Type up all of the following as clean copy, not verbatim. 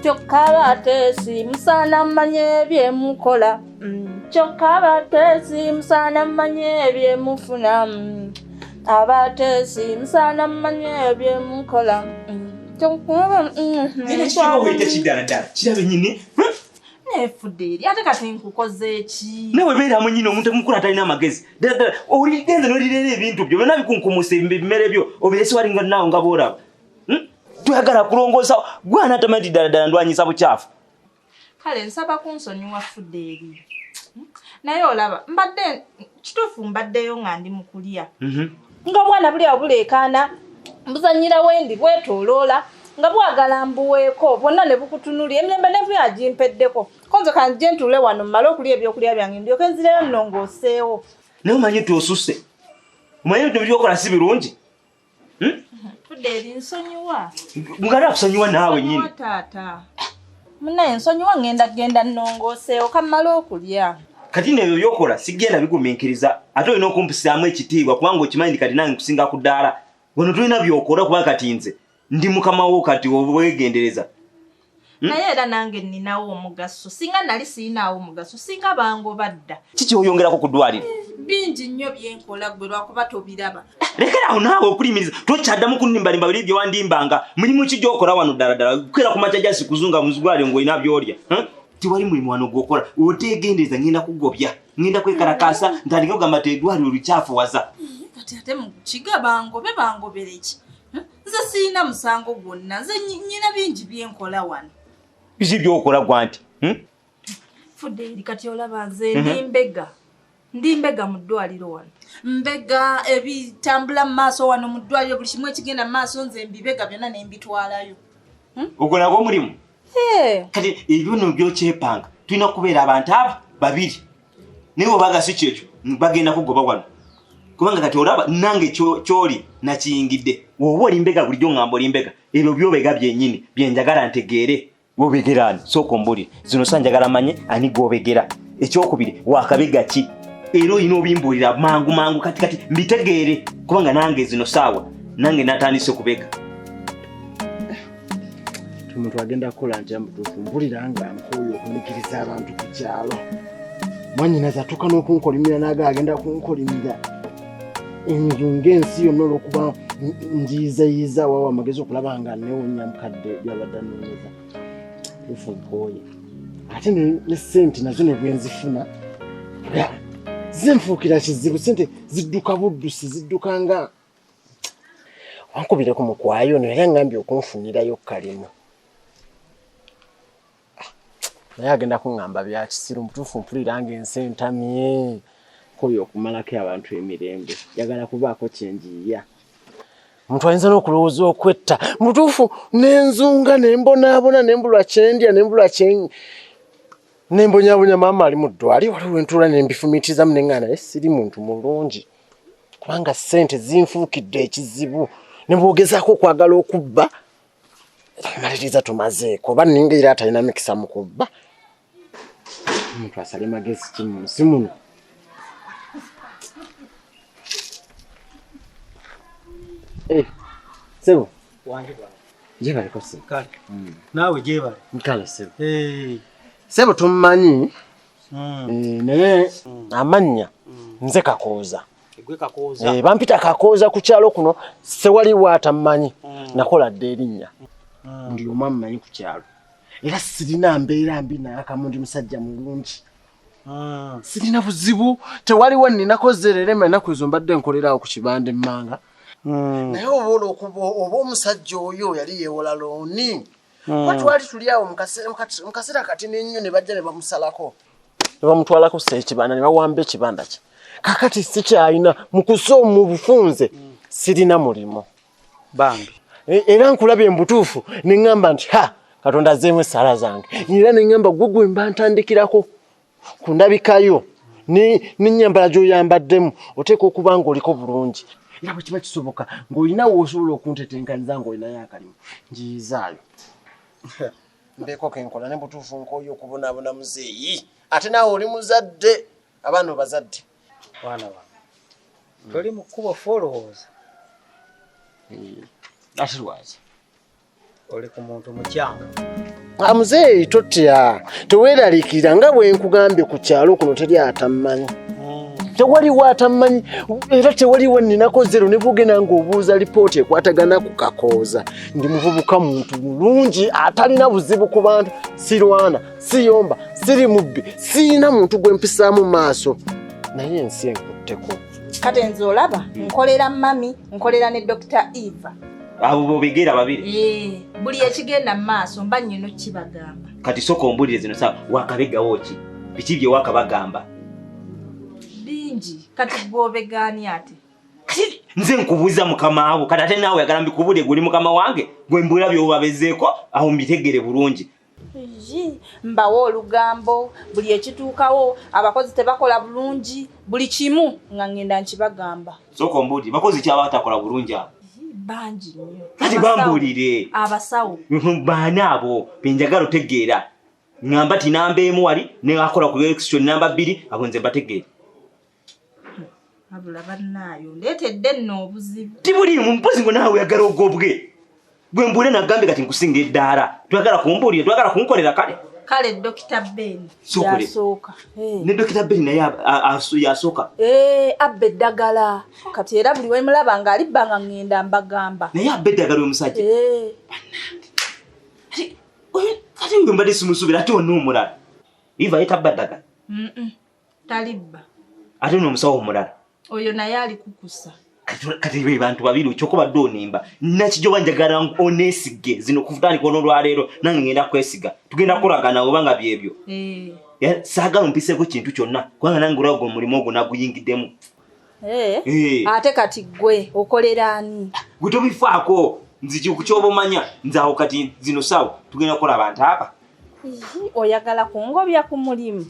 kyokka abateesi musaana mmanye byemukola kyokka abateesi musaana mmanye byemufuna abateesi musaana mmanye byemukola kirabe nyine nefudde ate kati nkukoze ki nawe beeramu nyine omuntu mukulu atalina amagezi oligenze nolirera ebintu byo byonna bikunkumusa ebimere byo obiresi walinga naawe nga boolaba tuyagala kulongoosa gwana tamanti ddala ndwanyisa bukyafu kale nsaba kunsonyiwa fudde eri naye olaba mbadde kituufu mbaddeyo nga ndi mu kulya nga bwana buli awo buleekaana buzanyira wendi bwetooloola nga bwagala mbuweeko bwonna ne bukutunulya emirembe nevu yagimpeddeko konze kanje ntuule wano mmale okulya ebyokulya byange ndyoke nzireyo nnongooseewo naye omanye tosusse omanye bino byokola si birungi fudde eri nsonyiwa ngala akusonyiwa naawe nyini taata munaye nsonyiwa genda nnongooseewo kammale okulya kati nebyo byokola sigenda bigumiikiriza ate olina okumpisaamu ekitiibwa kubanga okimanyi ndi kati nange nkusinga ku ddaala wano tulina byokola kuba kati nze ndi mukama wo kati obwegendereza naye era nange nninawo omugaso singa nali siinaawo omugaso singa bango badda kiki oyongerako ku ddwaliro bingi nnyo byenkola gwe lwakuba tobiraba lekerawo naawe okulimiriza tokyaddamu kunimbalimba biri bye wandimbanga mulimu ki gyokola wano ddala kukeera ku makya jasi kuzunga muzigwaliro ng'olina byolya tiwali mulimu wano gwokola otegendereza ngenda kugobya ngenda kwekalakaasa ntandike kugamba teddwaliro lukyafuwaza kati ate mukiga bangobe bangobereki nze siina musango gwonna nze nyina bingi byenkola wano biki byokola gwa nti fudde eri kati olaba nze ndi mbega mu ddwaliro wano mbega ebitambula mu maaso wano mu ddwaliro buli kimu ekigenda mu maaso nze mbibega byonna ne mbitwalayo ogwo nagwo omulimu kati ebyo byokyepanga tulina kubeera abantu abo babiri naye obaga si kyekyo bagenda kugoba wano kubanga kati olaba nange kyoli nakiyingidde woba oli mbega bulijjo ngamba oli mbega ebyo byobega byennyini byenjagala ntegeere wobegerani sooka ombulire zino sanjagala manye ani gwobegera ekyokubiri wakabega ki era olina obimbuulira mangu kati mbitegeere kubanga nange zino saawa nange natandise okubega omuntu agenda kukola nti amutuufu mpulira nga nkooyo okunyigiriza abantu ku kyalo mwanyina zatuuka n'okunkolimira naga agenda kunkolimira enju ng'ensi yonna olw'okuba njiyizayiza wawa amagezi okulaba nga newonya mukadde byabadde anoonyeza tuufu nkooye ate ne ssente nazo ne bwenzifuna zinfuukira kizibu ssente zidduka buddusi zidduka nga wankubire ku mukwayo no era ngambye okunfunirayo kalimu naye agenda kuŋŋamba bya kisiru mutuufu mpulira ng'ensi entamye koyo okumalako abantu emirembe njagala kubaako kyenjiya omuntu ayinza n'okulowooza okwetta mutuufu nenzunga nembonaabona nembulwa kyendya nembulwa nembonyabonya maama ali mu ddwaliro waliwo entuula nembifumiitirizamu neŋŋaa naye siri muntu mulungi kubanga ssente zinfuukidde ekizibu nebwogezaako okwagala okubba maliriza tumazeeko oba ninga era atalina mikisa mu kubba omuntu asale magezi ki mu nsi muno sebo jebaliko sebo kale naawe jebale nkale sebo sebo tumumanyi naye amannya nze Kakooza bampita Kakooza ku kyalo kuno sewaliwo atamumanyi nakola dde erinnya ndi omu amumanyi ku kyalo era sirina mbeera mbi nakamu ndi musajja mulungi sirina buzibu tewaliwo ninakozerera ennaku ezo mbadde nkolerawo ku kibanda emmanga naye oba omusajja oyo yali yeewola looni twali tuli awo mu kaseera katini ennyo ne bajja ne bamusalako ne bamutwalako ekibanda ne bawamba ekibanda kye kakati sikyalina mu kusoma mu bufunze sirina mulimu bambi era nkulabye embutuufu ne ŋŋamba nti Katonda azzeemu essaala zange era ne ŋŋamba gwe mba ntandikirako ku ndabikayo n'ennyambala gy'oyambaddemu oteeka okuba ng'oliko bulungi era bwe kiba kisoboka ng'olinawo osobola okuntetenkaniza ng'olinayo akalimu njiyizaayo mbeeko kenkola ne butuufu nkooyo okubonaabona muzeeyi ate naawe oli muzadde abaana obazadde wana toli mu kkubo ffe olowooza ate lwaki oli ku muntu mukyanga. Muzeeyi totya teweeralikira nga bwe nkugambye ku kyalo kuno teri atammanyi. Tewaliwo atammanyi era tewaliwo ninakozero ne bugenda ng'obuuza lipooti ekwatagana ku kakooza. Ndi muvubuka muntu mulungi atalina buzibu ku bantu, sirwana siyomba siri mubbi siina muntu gwe mpisaamu maaso naye ensi enkutteko. Kati nze olaba nkolera mami nkolera ne Dr. Eva. Abo bobegera babiri. Buli ekigenda mu maaso mba nnyino kibagamba. Kati soko ombulire zino sawa wakabegawo ki? Biki bye wakabagamba? Bingi kati bw'obegaani ate. Nze nkubuuza mukama wo kati ate naawe yagala mbikubulire guli mukama wange gwe mbula by'obabezeeko aho mbitegere bulungi. Mbawo olugambo buli ekituukawo abakozi tebakola bulungi buli kimu nga ngenda nkibagamba. Soko ombulire bakozi kyaba batakola bulungi abo. Bangi nnyo. Kati bambulire. Abasawo. Baana abo benjagala otegeera. Ngamba ti namba emu wali ne akola ku election namba 2 abo nze bategeera. Abula bannaayo ndeetedde nno obuzibu. Tibuli mumpozi ngo naawe yagala ogobwe. Gwe mbule nagambe kati nkusinga eddaala. Twagala kumbulire twagala kunkolera kale. Kale Dr. Ben yasooka. Ne Dr. Ben naye yasooka. Abbe eddagala. Kati era buli wemulaba ng'ali bbanga ngenda mbagamba. Naye abbe eddagala omusajja. Kati ngwe mbadde simusubira ate ono omulala. Iva yetabba eddagala. Talibba. Ate ono omusawo omulala. Oyo naye ali kukusa. Kati be bantu babiri kyokuba donimba nakijoba njagala onesige zino kuvutandika ono lwaleero nange ngenda kwesiga tugenda kulagana obanga byebyo saagala mpiseko kintu kyonna kubanga nange olwago omulimo ogwo naguyingiddemu. Ate kati gwe okolera ani? Gwe tobifaako nziki kukyoba omanya nzaawo kati zino sawa tugenda kukola abantu aba. Oyagala kungobya ku mulimu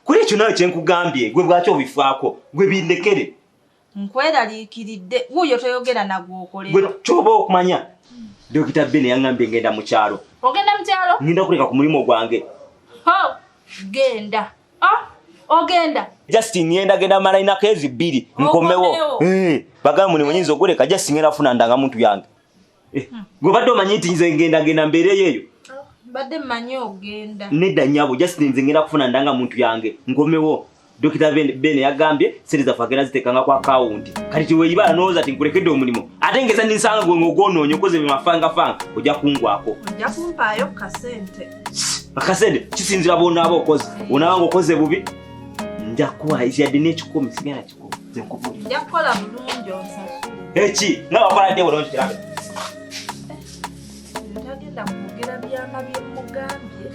kuli ekyo nawe kyenkugambye gwe bwaki obifaako gwe bindekere. Nkweraliikiridde wuuyo toyogera nagwe okolera. Gwe kyoba okumanya Dr. Ben yangambye ngenda mu kyalo. Ogenda mu kyalo? Ngenda kuleka ku mulimo gwange. Genda. Ogenda. Justin yenda genda malaina kezi 2 nkomewo. Bagamba muni mwenyinzo ogoleka Justin ngenda funa ndanga muntu yange. Gwe badde omanyi nti nze ngenda mbere yeyo. Badde mmanyi ogenda. Nedda nyabo Justin nze ngenda kufuna ndanga muntu yange nkomewo. Dr. Ben yagambye seriza fagera zitekanga kwa account. Kati tiwe ibala noza ati nkulekedde omulimo. Ate ngeza ninsanga gwe ngogonoonyo koze bimafanga ojja kungwako. Ojja kumpaayo kasente. Akasente kisinzira bona abo okoze. Onabanga okoze bubi. Nja kuwa isyadde n'ekikumi sigenda kikumi. Nze nkuvuga. Nja kukola bulungi onsasule. Eki nga wakola dde bulungi kirabe. Ntagenda kwogera byama byemugambye.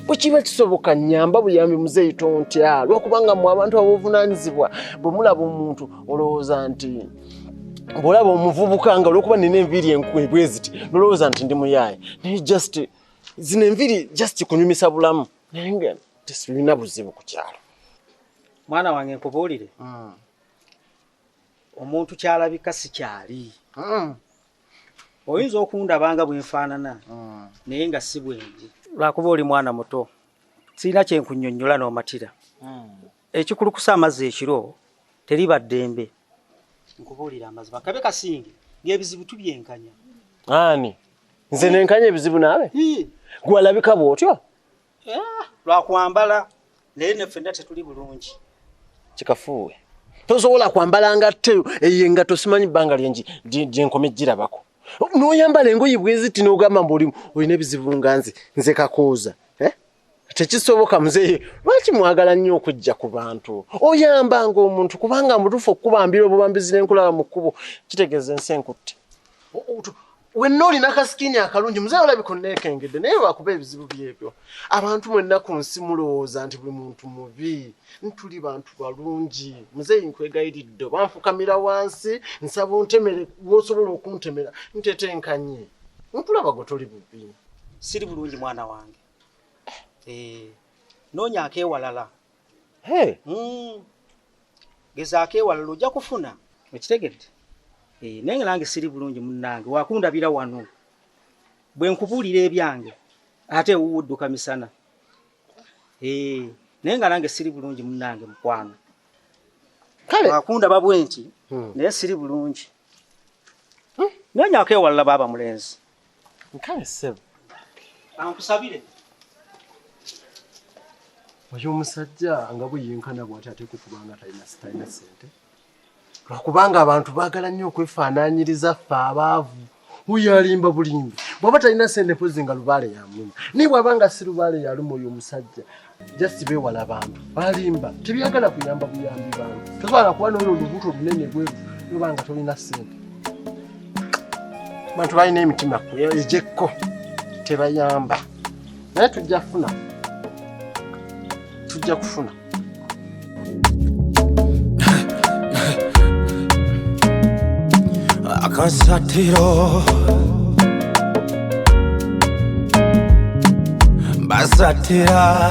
Bwekiba kisoboka nnyamba buyambi muzeeyi tontya lwakubanga mu abantu abovunaanyizibwa bwe mulaba omuntu olowooza nti bw'olaba omuvubuka nga olwokuba nina enviiri ebweziti nolowooza nti ndi muyaaye naye just zino enviiri just kunyumisa bulamu naye nga tesilina buzibu ku kyalo. Mwana wange nkubuulire omuntu kyalabika si kyali. Oyinza okundabanga bwenfaanana naye nga si bwendi. Lwakuba oli mwana muto sirina kyenkunnyonnyola n'omatira. Ekikulukusa amazzi ekiro teriba ddembe. Nkubuulira amazima kabe kasinge ng'ebizibu tubyenkanya. Ani nze nenkanya ebizibu naawe gwalabika bw'otyo? Lwakwambala naye neffenna tetuli bulungi. Kikafuuwe tosobola kwambala ngatto eyo engatto simanyi bbanga lyengi gyenkome girabako. N'oyambala engoye bweziti n'ogamba mbu olina ebizibu nga nze kakooza. Tekisoboka muzeeyi lwaki mwagala nnyo okujja ku bantu oyambanga omuntu kubanga mutuufu okukubambira obubambizi n'enkulaba mu kkubo kitegeeza ensi enkutte. Wenna olina kasikini akalungi muzeeyi olabika onneekengedde naye lwakuba ebizibu byebyo abantu mwenna ku nsi mulowooza nti buli muntu mubi ntuli bantu balungi. Muzeeyi nkwegayiridde banfukamira wansi nsaba ontemere w'osobola okuntemera ntetenkanye nkulaba gwe toli bubi. Siri bulungi mwana wange. Noonya akeewalala. Geza akeewalala ojja kufuna okitegedde. Naye nga nange siri bulungi munnange wakundabira wano bwe nkubuulira ebyange ate wuwudduka misana. Naye nga nange siri bulungi munnange mukwano. Wakundaba bwenti naye siri bulungi. Nonyako ewalala baba mulenzi. Nkane sebo. Ankusabire. Oyo omusajja nga buyinkana bw'ati ate kubanga talina ssente. Lwakubanga abantu baagala nnyo okwefaanaanyiriza ffe abaavu. Oyo alimba bulimbi. Bw'aba talina ssente mpozi nga lubaale yamuluma. Naye bw'aba nga si lubaale yaluma oyo omusajja. Just beewala bantu. Balimba. Tebyagala kuyamba buyambi bantu. Tosobola kuba n'olwo olubuto olunene bweru lubanga tolina ssente. Bantu balina emitima egyekko. Tebayamba. Naye tujja kufuna. Tujja kufuna. Akasatiro Basatira